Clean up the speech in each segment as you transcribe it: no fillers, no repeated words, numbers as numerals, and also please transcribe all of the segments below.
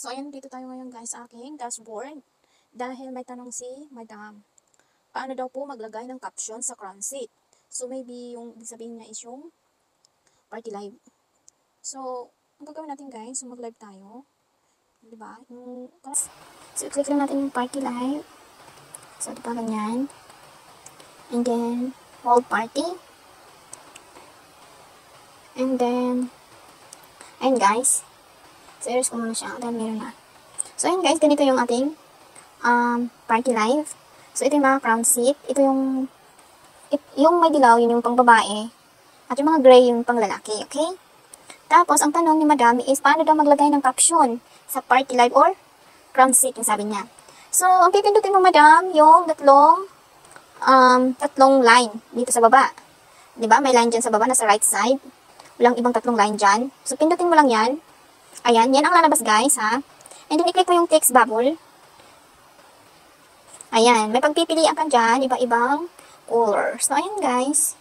So, ayan, dito tayo ngayon guys sa aking dashboard. Dahil may tanong si Madam, paano daw po maglagay ng caption sa crown seat? So, maybe yung ibig sabihin niya is yung party live. So, ang gagawin natin guys, so mag-live tayo. Diba? So, click lang natin yung party live. So, diba ganyan. And then, hold party. And then, ayun guys. So, erase ko muna siya. Dahil meron na. So, ayun guys, ganito yung ating party live. So, ito yung mga crown seat. Ito yung may dilaw, yun yung pang babae. At yung mga gray, yung pang lalaki. Okay? Tapos, ang tanong ni Madam is, paano daw maglagay ng caption sa party live or crown seat, yung sabi niya. So, ang pipindutin mo, Madam, yung tatlong line dito sa baba. Diba? May line dyan sa baba, nasa right side. Walang ibang tatlong line dyan. So, pindutin mo lang yan. Ayan, yan ang lalabas guys, ha. And then, i-click mo yung text bubble. Ayan, may pagpipilian ka dyan, iba-ibang colors. So, ayan guys.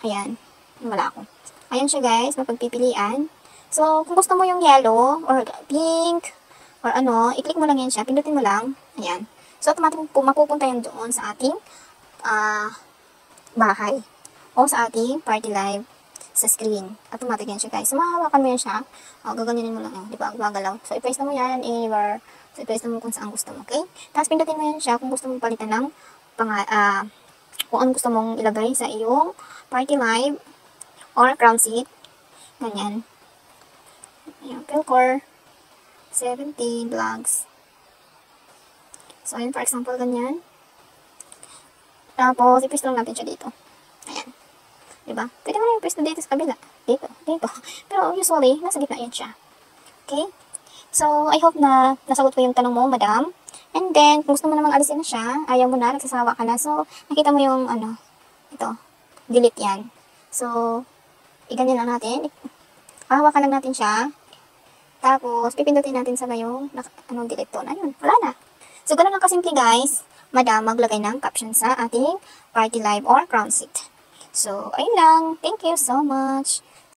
Ayan, wala ako. Ayan siya guys, may pagpipilian. So, kung gusto mo yung yellow, or pink, or ano, i-click mo lang yan siya, pindutin mo lang. Ayan. So, automatic mapupunta yan doon sa ating bahay. O sa ating party live sa screen. Automatic yan siya guys. So, mahahawakan mo yan siya. O, gaganyanin mo lang yan. Di ba? Gagalaw. So, i-press na mo yan anywhere. So, i-press na mo kung saan gusto mo. Okay? Tapos, pindutin mo yan siya kung gusto mong palitan ng kung anong gusto mong ilagay sa iyong party live or crown seat. Ganyan. Ayan. Pilcore 17 vlogs. So, ayan. For example, ganyan. Tapos, i-press lang natin siya dito. Ayan. Diba? Pwede mo na yung press na dito sa kabila. Dito. Pero usually, nasa gitna yan siya. Okay? So, I hope na nasagot ko yung tanong mo, Madam. And then, kung gusto mo namang alisin na siya, ayaw mo na, nagsasawa ka na. So, nakita mo yung, ito, delete yan. So, iganyan lang natin. Hahawakan lang natin siya. Tapos, pipindutin natin sa yung, delete to. Ayun, wala na. So, ganun lang kasimple guys, Madam, maglagay ng caption sa ating party live or crown seat. So, ayun lang. Thank you so much.